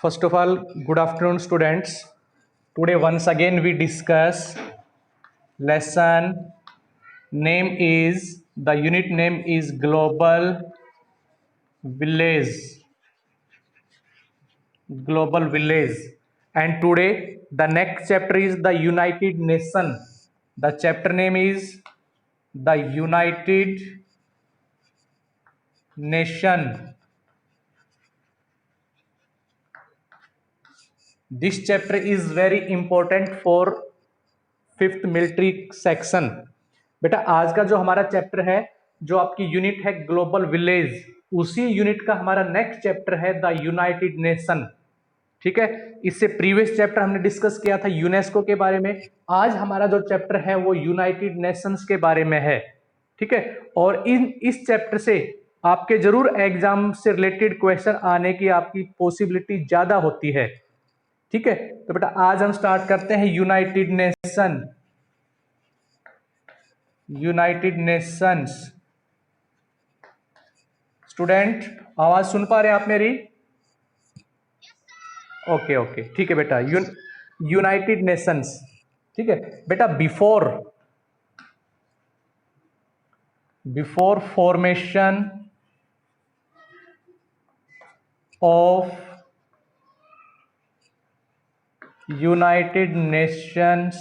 First of all, good afternoon, students. Today, once again, we discuss lesson. Name is the unit name is Global Village. Global Village. And today, the next chapter is the United Nation. The chapter name is the United Nation. This chapter is very important for fifth military section. बेटा आज का जो हमारा chapter है, जो आपकी unit है global village, उसी यूनिट का हमारा नेक्स्ट चैप्टर है द यूनाइटेड नेशन। ठीक है, इससे प्रीवियस चैप्टर हमने डिस्कस किया था यूनेस्को के बारे में। आज हमारा जो चैप्टर है वो यूनाइटेड नेशंस के बारे में है। ठीक है, और इस चैप्टर से आपके जरूर एग्जाम से रिलेटेड क्वेश्चन आने की आपकी पॉसिबिलिटी ज्यादा होती है। ठीक है, तो बेटा आज हम स्टार्ट करते हैं United nation. United Nations. Student आवाज सुन पा रहे हैं आप मेरी? ओके ओके, ठीक है बेटा। United Nations. ठीक है बेटा, before formation of United Nations,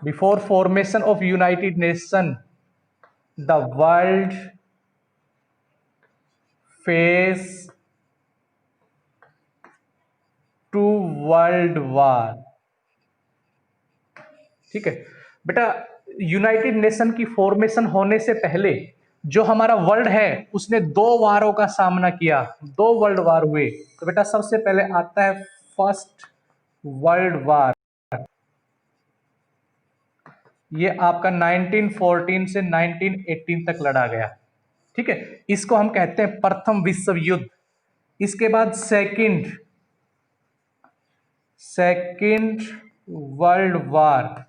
before formation of United Nations, the world faced two world war। ठीक है बेटा, यूनाइटेड नेशन की फॉर्मेशन होने से पहले जो हमारा वर्ल्ड है उसने दो वारों का सामना किया, दो वर्ल्ड वार हुए। तो बेटा सबसे पहले आता है फर्स्ट वर्ल्ड वार। ये आपका 1914 से 1918 तक लड़ा गया। ठीक है, इसको हम कहते हैं प्रथम विश्व युद्ध। इसके बाद सेकंड वर्ल्ड वार,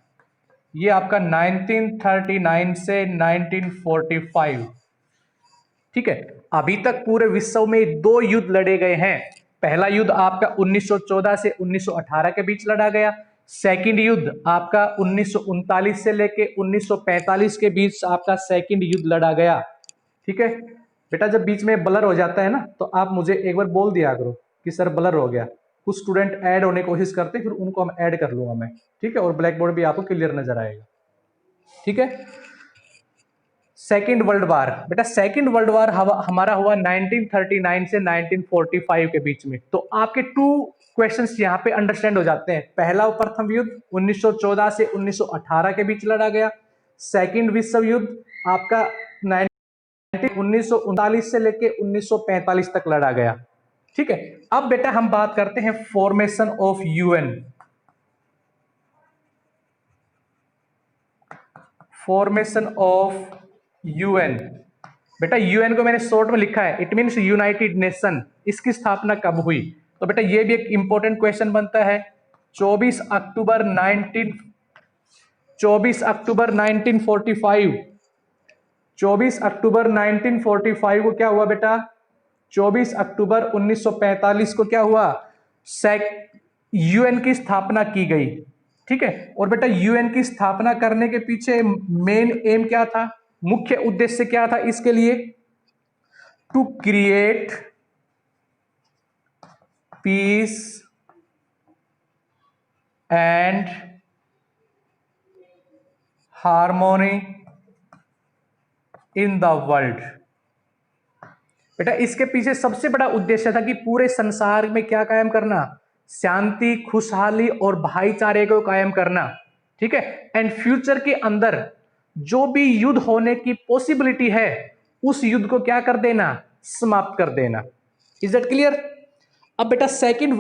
ये आपका 1939 से 1945। ठीक है, अभी तक पूरे विश्व में दो युद्ध लड़े गए हैं। पहला युद्ध आपका 1914 से 1918 के बीच लड़ा गया। सेकंड युद्ध आपका 1939 से लेके 1945 के बीच आपका सेकंड युद्ध लड़ा गया। ठीक है बेटा, जब बीच में ब्लर हो जाता है ना तो आप मुझे एक बार बोल दिया करो कि सर ब्लर हो गया। कुछ स्टूडेंट ऐड होने की कोशिश करते हैं, फिर उनको हम ऐड कर लूंगा मैं। ठीक है, और ब्लैक बोर्ड भी आपको क्लियर नजर आएगा। ठीक है, सेकेंड वर्ल्ड वार। बेटा सेकेंड वर्ल्ड वार हमारा हुआ 1939 से 1945 के बीच में। तो आपके टू क्वेश्चंस यहाँ पे अंडरस्टैंड हो जाते हैं। पहला प्रथम युद्ध 1914 से 1918 के बीच लड़ा गया। सेकेंड विश्व युद्ध आपका 1939 से लेके 1945 तक लड़ा गया। ठीक है, अब बेटा हम बात करते हैं formation of UN. Formation of UN. बेटा यूएन को मैंने शॉर्ट में लिखा है, इट मींस यूनाइटेड नेशन। इसकी स्थापना कब हुई? तो बेटा ये भी एक इंपॉर्टेंट क्वेश्चन बनता है। 24 अक्टूबर 1945। 24 अक्टूबर 1945 को क्या हुआ बेटा? 24 अक्टूबर 1945 को क्या हुआ? यूएन की स्थापना की गई। ठीक है, और बेटा यूएन की स्थापना करने के पीछे मेन एम क्या था? मुख्य उद्देश्य क्या था इसके लिए? To create peace and harmony in the world. बेटा इसके पीछे सबसे बड़ा उद्देश्य था कि पूरे संसार में क्या कायम करना? शांति, खुशहाली और भाईचारे को कायम करना। ठीक है, एंड फ्यूचर के अंदर जो भी युद्ध होने की पॉसिबिलिटी है उस युद्ध को क्या कर देना? समाप्त कर देना। Is that clear? अब बेटा सेकंड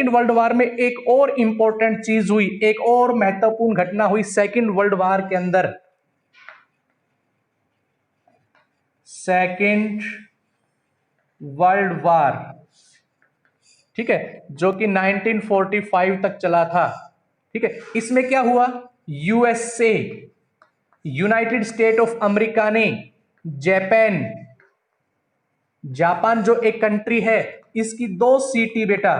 वर्ल्ड वार में एक और इंपॉर्टेंट चीज हुई, एक और महत्वपूर्ण घटना हुई सेकंड वर्ल्ड वार के अंदर। सेकंड वर्ल्ड वार, ठीक है, जो कि 1945 तक चला था। ठीक है, इसमें क्या हुआ? USA, United state of America ने जापान जो एक कंट्री है, इसकी 2 सिटी बेटा,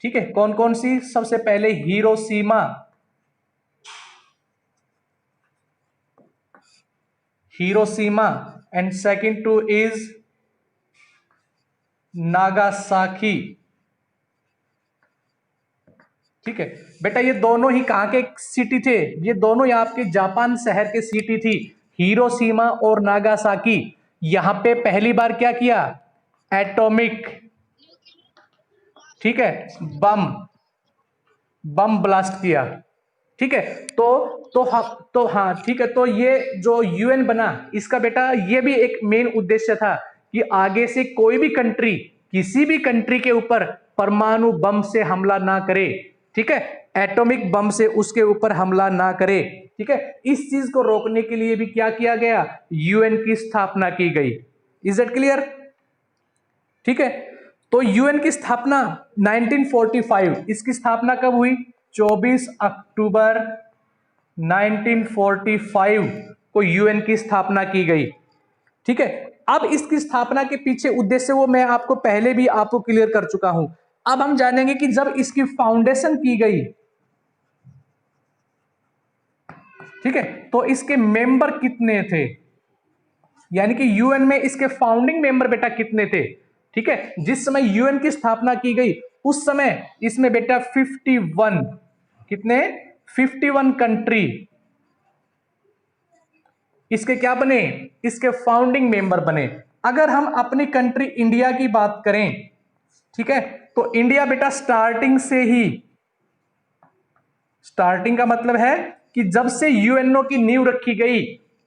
ठीक है, कौन कौन सी? सबसे पहले Hiroshima, Hiroshima, and second two is Nagasaki. ठीक है बेटा, ये दोनों ही कहां के सिटी थे? ये दोनों यहाँ आपके जापान शहर के सिटी थी, हिरोशिमा और नागासाकी। यहां पे पहली बार क्या किया? एटॉमिक, ठीक है, बम, बम ब्लास्ट किया। ठीक है, तो हाँ ठीक है, तो ये जो यूएन बना, इसका बेटा ये भी एक मेन उद्देश्य था कि आगे से कोई भी कंट्री किसी भी कंट्री के ऊपर परमाणु बम से हमला ना करे। ठीक है, एटॉमिक बम से उसके ऊपर हमला ना करे। ठीक है, इस चीज को रोकने के लिए भी क्या किया गया? यूएन की स्थापना की गई। Is it clear? ठीक है, तो यूएन की स्थापना 1945, इसकी स्थापना कब हुई? 24 अक्टूबर 1945 को यूएन की स्थापना की गई। ठीक है, अब इसकी स्थापना के पीछे उद्देश्य वो मैं आपको पहले भी आपको क्लियर कर चुका हूं। अब हम जानेंगे कि जब इसकी फाउंडेशन की गई, ठीक है, तो इसके मेंबर कितने थे? यानी कि यूएन में इसके फाउंडिंग मेंबर बेटा कितने थे? ठीक है, जिस समय यूएन की स्थापना की गई उस समय इसमें बेटा 51, कितने? 51 कंट्री इसके क्या बने? इसके फाउंडिंग मेंबर बने। अगर हम अपनी कंट्री इंडिया की बात करें, ठीक है, तो इंडिया बेटा स्टार्टिंग से ही, स्टार्टिंग का मतलब है कि जब से यूएनओ की नींव रखी गई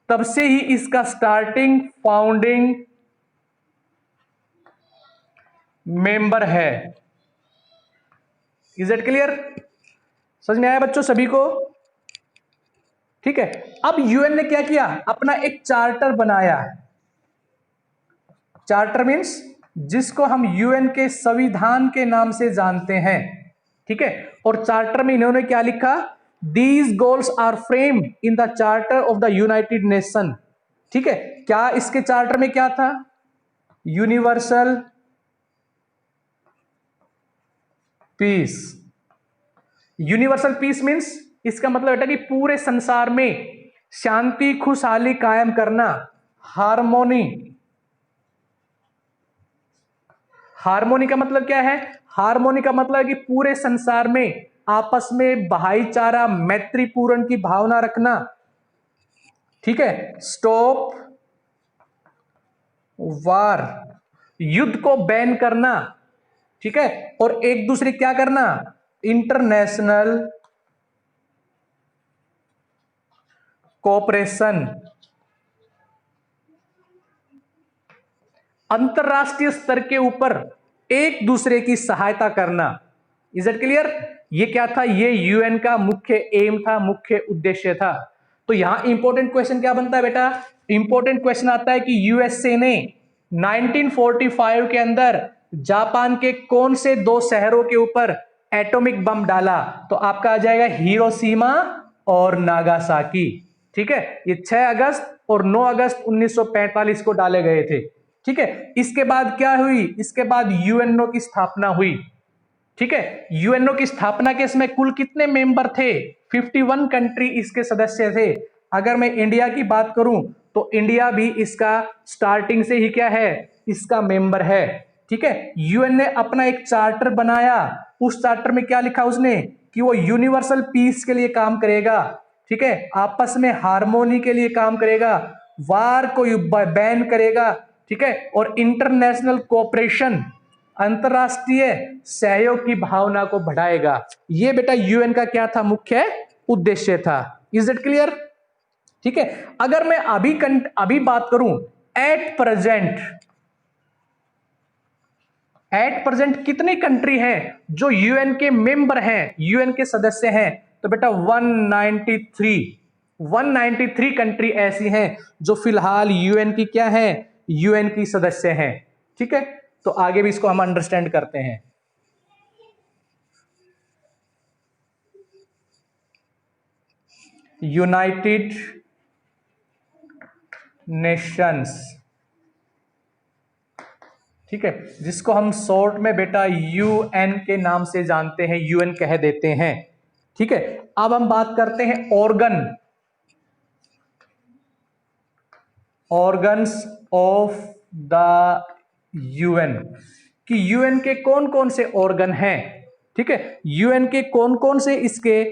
तब से ही इसका स्टार्टिंग फाउंडिंग मेंबर है। Is it clear? समझ में आया बच्चों सभी को? ठीक है, अब यूएन ने क्या किया? अपना एक चार्टर बनाया। चार्टर मीन्स जिसको हम यूएन के संविधान के नाम से जानते हैं। ठीक है, और चार्टर में इन्होंने क्या लिखा? These goals are framed in the charter of the United Nation. ठीक है, क्या इसके चार्टर में क्या था? Universal peace. Universal peace means इसका मतलब बेटा कि पूरे संसार में शांति खुशहाली कायम करना, हार्मोनी। हार्मोनी का मतलब क्या है? हार्मोनी का मतलब है कि पूरे संसार में आपस में भाईचारा, मैत्रीपूर्ण की भावना रखना। ठीक है, स्टॉप वार, युद्ध को बैन करना। ठीक है, और एक दूसरे क्या करना? इंटरनेशनल कोऑपरेशन, अंतरराष्ट्रीय स्तर के ऊपर एक दूसरे की सहायता करना। Is it clear? ये क्या था? ये यूएन का मुख्य एम था, मुख्य उद्देश्य था। तो यहां इंपॉर्टेंट क्वेश्चन क्या बनता है बेटा? इंपॉर्टेंट क्वेश्चन आता है कि यूएसए ने 1945 के अंदर जापान के कौन से 2 शहरों के ऊपर एटॉमिक बम डाला? तो आपका आ जाएगा हिरोशिमा और नागासाकी। ठीक है, ये 6 अगस्त और 9 अगस्त 1945 को डाले गए थे। ठीक है, इसके बाद क्या हुई? इसके बाद यूएनओ की स्थापना हुई। ठीक है, यूएनओ की स्थापना के समय कुल कितने मेंबर थे? 51 कंट्री इसके सदस्य थे। अगर मैं इंडिया की बात करूं तो इंडिया भी इसका स्टार्टिंग से ही क्या है? इसका मेंबर है। ठीक है, यूएन ने अपना एक चार्टर बनाया। उस चार्टर में क्या लिखा उसने? कि वो यूनिवर्सल पीस के लिए काम करेगा। ठीक है, आपस में हार्मोनी के लिए काम करेगा, वार को बैन करेगा। ठीक है, और इंटरनेशनल कोऑपरेशन, अंतरराष्ट्रीय सहयोग की भावना को बढ़ाएगा। ये बेटा यूएन का क्या था? मुख्य उद्देश्य था। Is it clear? ठीक है, अगर मैं अभी बात करूं, एट प्रेजेंट, एट प्रेजेंट कितनी कंट्री हैं जो यूएन के मेंबर हैं, यूएन के सदस्य हैं? तो बेटा 193, 193 कंट्री ऐसी हैं जो फिलहाल यूएन की क्या है? यूएन की सदस्य हैं। ठीक है, तो आगे भी इसको हम अंडरस्टैंड करते हैं। यूनाइटेड नेशंस, ठीक है, जिसको हम शॉर्ट में बेटा यूएन के नाम से जानते हैं, यूएन कह देते हैं। ठीक है, अब हम बात करते हैं ऑर्गन्स ऑफ द यूएन, कि यूएन के कौन कौन से ऑर्गन हैं। ठीक है, यूएन के कौन कौन से इसके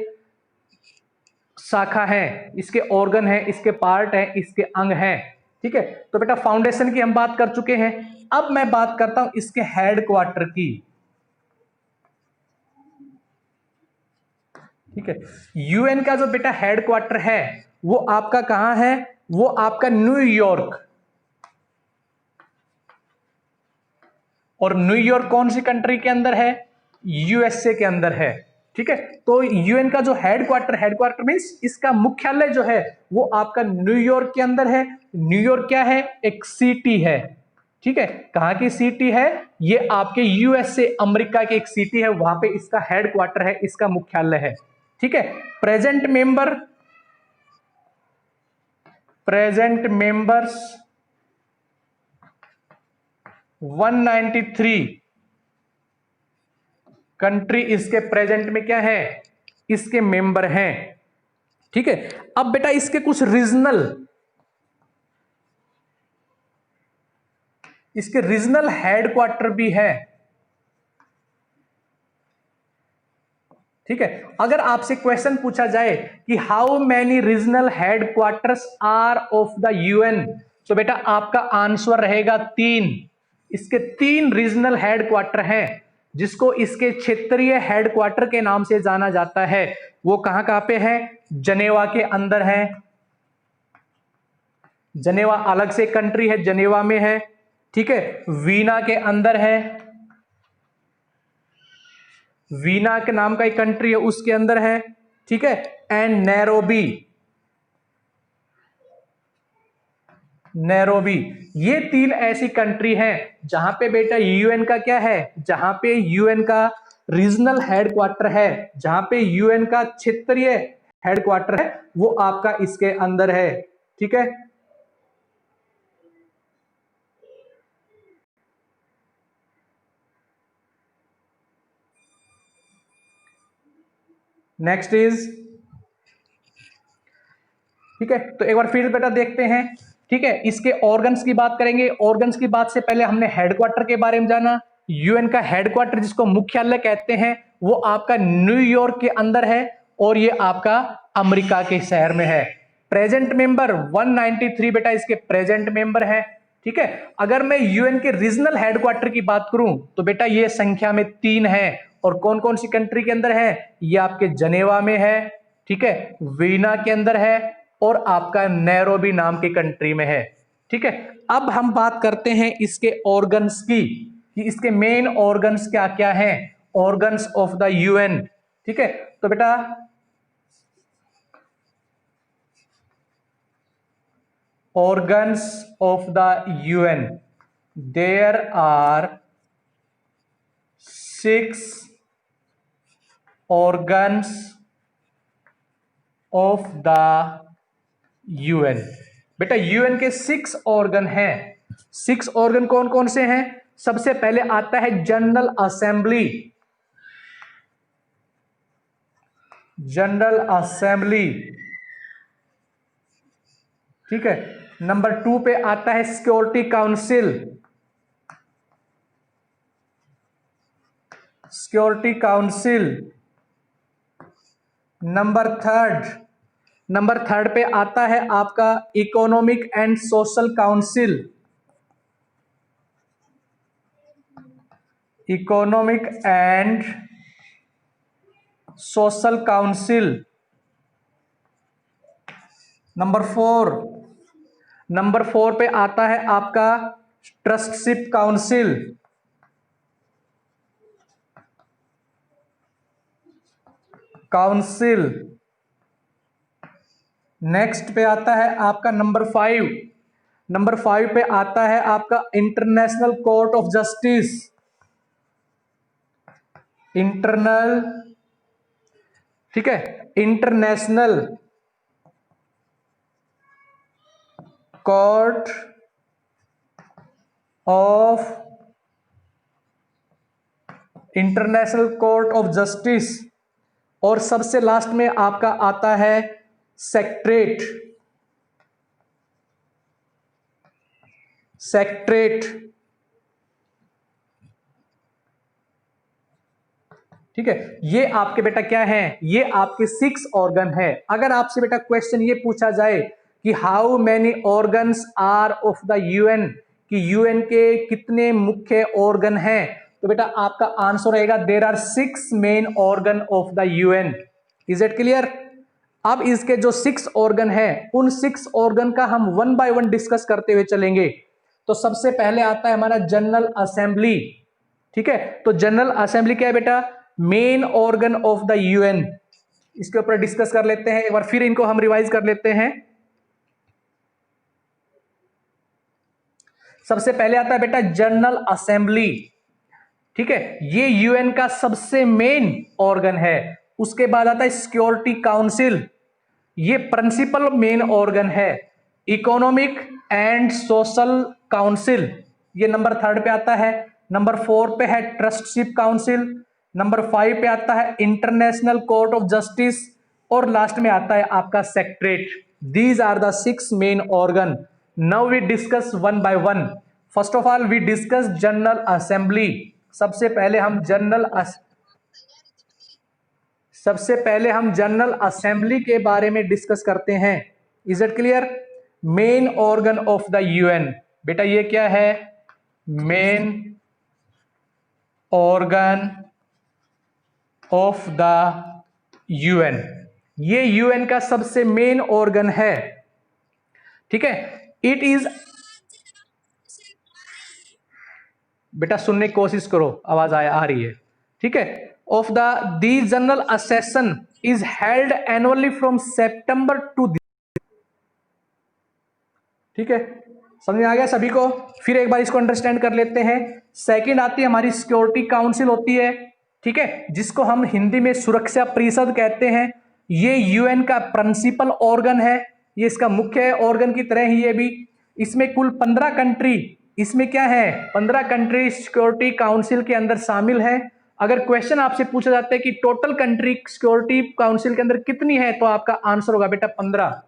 शाखा हैं, इसके ऑर्गन हैं, इसके पार्ट हैं, इसके अंग हैं। ठीक है, तो बेटा फाउंडेशन की हम बात कर चुके हैं। अब मैं बात करता हूं इसके हेडक्वार्टर की। ठीक है, यूएन का जो बेटा हेडक्वार्टर है वो आपका कहां है, वो आपका न्यूयॉर्क। और न्यूयॉर्क कौन सी कंट्री के अंदर है, यूएसए के अंदर है। ठीक है, तो यूएन का जो हेडक्वार्टर मींस इसका मुख्यालय जो है वो आपका न्यूयॉर्क के अंदर है। न्यूयॉर्क क्या है, एक सिटी है। ठीक है, कहां की सिटी है, ये आपके यूएसए अमेरिका की एक सिटी है, वहां पे इसका हेडक्वार्टर है, इसका मुख्यालय है। ठीक है, प्रेजेंट मेंबर्स 193 कंट्री इसके प्रेजेंट में क्या है, इसके मेंबर हैं। ठीक है, अब बेटा इसके कुछ रीजनल हेडक्वार्टर भी है। ठीक है, अगर आपसे क्वेश्चन पूछा जाए कि how many regional headquarters are of the UN, तो बेटा आपका आंसर रहेगा 3। इसके 3 रीजनल हेडक्वार्टर हैं, जिसको इसके क्षेत्रीय हेडक्वार्टर के नाम से जाना जाता है। वो कहां कहां पे है, जनेवा के अंदर है। जनेवा अलग से कंट्री है, जनेवा में है। ठीक है, वीना के अंदर है, वीना के नाम का एक कंट्री है उसके अंदर है। ठीक है, एंड नैरोबी, ये 3 ऐसी कंट्री हैं जहां पे बेटा यूएन का क्या है, जहां पे यूएन का रीजनल हेडक्वार्टर है, जहां पे यूएन का क्षेत्रीय हेडक्वार्टर है, वो आपका इसके अंदर है। ठीक है, नेक्स्ट इज, ठीक है, तो एक बार फिर बेटा देखते हैं। ठीक है, इसके ऑर्गन्स की बात करेंगे। ऑर्गन्स की बात से पहले हमने हेडक्वार्टर के बारे में जाना। यूएन का हेडक्वार्टर जिसको मुख्यालय कहते हैं वो आपका न्यूयॉर्क के अंदर है, और ये आपका अमेरिका के शहर में है। प्रेजेंट मेंबर 193 बेटा इसके प्रेजेंट मेंबर है। ठीक है, अगर मैं यूएन के रीजनल हेडक्वार्टर की बात करूं तो बेटा ये संख्या में 3 है। और कौन कौन सी कंट्री के अंदर है, ये आपके जनेवा में है। ठीक है, वीना के अंदर है, और आपका नैरोबी नाम की कंट्री में है। ठीक है, अब हम बात करते हैं इसके ऑर्गन्स की, कि इसके मेन ऑर्गन्स क्या क्या हैं, ऑर्गन्स ऑफ द यूएन। ठीक है, तो बेटा organs of the UN, there are 6 organs of the UN। बेटा यूएन के 6 ऑर्गन हैं। 6 ऑर्गन कौन कौन से हैं, सबसे पहले आता है जनरल असेंबली। जनरल असेंबली, ठीक है। नंबर 2 पे आता है security council. Security council. Number third पे आता है आपका economic and social council. Economic and social council. Number 4 पे आता है आपका ट्रस्टशिप काउंसिल। नेक्स्ट पे आता है आपका नंबर 5 पे आता है आपका इंटरनेशनल कोर्ट ऑफ जस्टिस। ठीक है, International Court of international Court of Justice, और सबसे लास्ट में आपका आता है सेक्रेटरेट। ठीक है, ये आपके बेटा क्या है, ये आपके 6 ऑर्गन है। अगर आपसे बेटा क्वेश्चन ये पूछा जाए कि how many organs are of the UN, कि यूएन के कितने मुख्य ऑर्गन हैं, तो बेटा आपका आंसर रहेगा there are 6 main organ of the UN. Is it clear? अब इसके जो 6 ऑर्गन है, उन 6 ऑर्गन का हम 1 बाय 1 डिस्कस करते हुए चलेंगे। तो सबसे पहले आता है हमारा जनरल असेंबली। ठीक है, तो जनरल असेंबली क्या है बेटा, main organ of the UN. इसके ऊपर डिस्कस कर लेते हैं एक बार, फिर इनको हम रिवाइज कर लेते हैं। सबसे पहले आता है बेटा जनरल असेंबली। ठीक है, ये यूएन का सबसे मेन ऑर्गन है। उसके बाद आता है सिक्योरिटी काउंसिल, ये प्रिंसिपल मेन ऑर्गन है। इकोनॉमिक एंड सोशल काउंसिल, ये नंबर 3 पे आता है। नंबर 4 पे है ट्रस्टशिप काउंसिल। नंबर 5 पे आता है इंटरनेशनल कोर्ट ऑफ जस्टिस, और लास्ट में आता है आपका secretariat. These are the 6 main organ. Now we discuss 1 by 1। First of all we discuss General Assembly. सबसे पहले हम जनरल असेंबली के बारे में डिस्कस करते हैं। Is it clear? Main organ of the UN, बेटा ये क्या है, main organ of the UN, ये यूएन का सबसे मेन ऑर्गन है। ठीक है, इट इज, बेटा सुनने की कोशिश करो, आवाज आ रही है। ठीक है, of the general session is held annually from September to, ठीक है, समझ में आ गया सभी को? फिर एक बार इसको अंडरस्टैंड कर लेते हैं। सेकंड आती है हमारी सिक्योरिटी काउंसिल होती है। ठीक है, जिसको हम हिंदी में सुरक्षा परिषद कहते हैं। ये यूएन का प्रिंसिपल ऑर्गन है, ये इसका मुख्य ऑर्गन की तरह ही ये भी। इसमें कुल 15 कंट्री, इसमें क्या है, 15 कंट्री सिक्योरिटी काउंसिल के अंदर शामिल है। अगर क्वेश्चन आपसे पूछा जाता है कि टोटल कंट्री सिक्योरिटी काउंसिल के अंदर कितनी है, तो आपका आंसर होगा बेटा 15।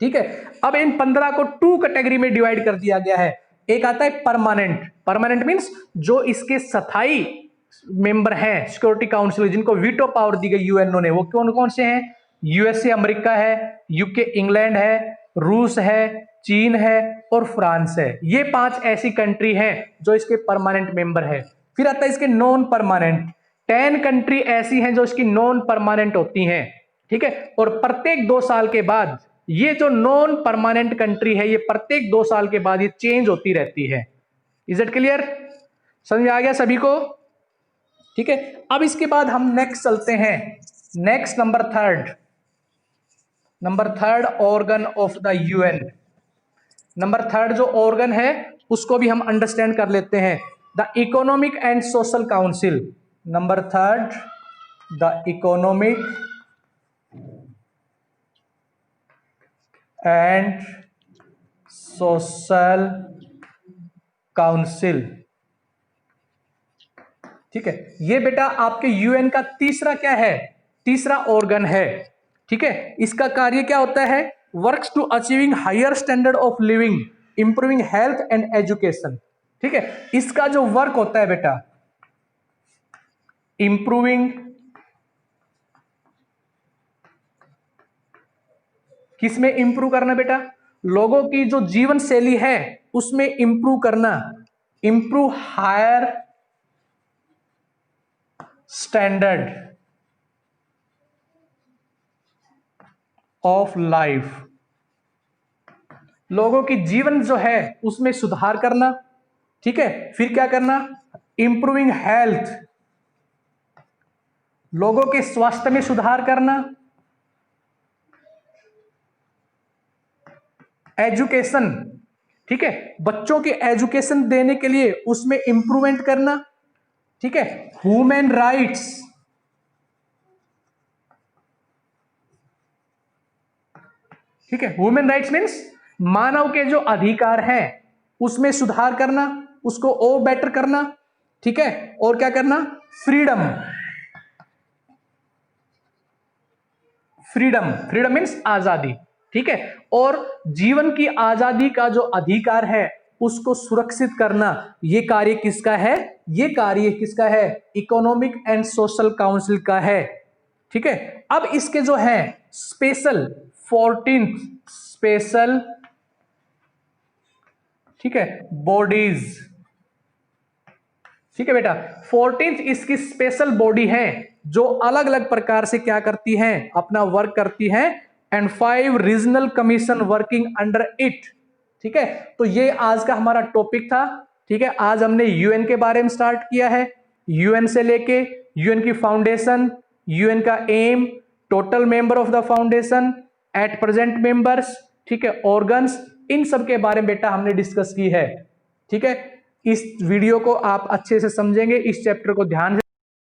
ठीक है, अब इन 15 को 2 कैटेगरी में डिवाइड कर दिया गया है। एक आता है परमानेंट, परमानेंट मींस जो इसके स्थायी मेंबर हैं सिक्योरिटी काउंसिल, जिनको वीटो पावर दी गई यूएनओ ने, वो कौन कौन से हैं, यूएसए अमेरिका है, यूके इंग्लैंड है, रूस है, चीन है और फ्रांस है। ये 5 ऐसी कंट्री हैं जो इसके परमानेंट मेंबर है। फिर आता है इसके नॉन परमानेंट, 10 कंट्री ऐसी हैं जो इसकी नॉन परमानेंट होती हैं। ठीक है, और प्रत्येक 2 साल के बाद ये जो नॉन परमानेंट कंट्री है, ये प्रत्येक 2 साल के बाद ये चेंज होती रहती है। Is it clear? समझ में आ गया सभी को? ठीक है, अब इसके बाद हम नेक्स्ट चलते हैं। Next number third organ of the UN. Number 3 जो ऑर्गन है उसको भी हम अंडरस्टैंड कर लेते हैं, the economic and social council. Number 3 the economic and social council. ठीक है, ये बेटा आपके यूएन का तीसरा क्या है, तीसरा ऑर्गन है। ठीक है, इसका कार्य क्या होता है, works to achieving higher standard of living, improving health and education. ठीक है, इसका जो वर्क होता है बेटा, इंप्रूविंग, किसमें इंप्रूव करना बेटा, लोगों की जो जीवन शैली है उसमें इंप्रूव करना, improve higher standard of life, लोगों की जीवन जो है उसमें सुधार करना। ठीक है, फिर क्या करना, इंप्रूविंग हेल्थ, लोगों के स्वास्थ्य में सुधार करना। एजुकेशन, ठीक है, बच्चों के एजुकेशन देने के लिए उसमें इंप्रूवमेंट करना। ठीक है, ह्यूमन राइट्स, ठीक है, ह्यूमन राइट्स मीन्स मानव के जो अधिकार हैं उसमें सुधार करना, उसको और बेटर करना। ठीक है, और क्या करना, फ्रीडम, फ्रीडम, फ्रीडम मीन्स आजादी, ठीक है। और जीवन की आजादी का जो अधिकार है उसको सुरक्षित करना, ये कार्य किसका है, ये कार्य किसका है, इकोनॉमिक एंड सोशल काउंसिल का है, ठीक है। अब इसके जो है स्पेशल 14th स्पेशल, ठीक है, बॉडीज, ठीक है बेटा, 14th इसकी स्पेशल बॉडी है जो अलग अलग प्रकार से क्या करती हैं, अपना वर्क करती हैं, and 5 regional commission working under it, ठीक है। तो ये आज का हमारा टॉपिक था, ठीक है। आज हमने यूएन के बारे में स्टार्ट किया है, यूएन से लेके यूएन की फाउंडेशन, यूएन का aim, total member of the foundation, at present members, ठीक है, ऑर्गन्स, इन सब के बारे में बेटा हमने डिस्कस की है, ठीक है। इस वीडियो को आप अच्छे से समझेंगे, इस चैप्टर को ध्यान से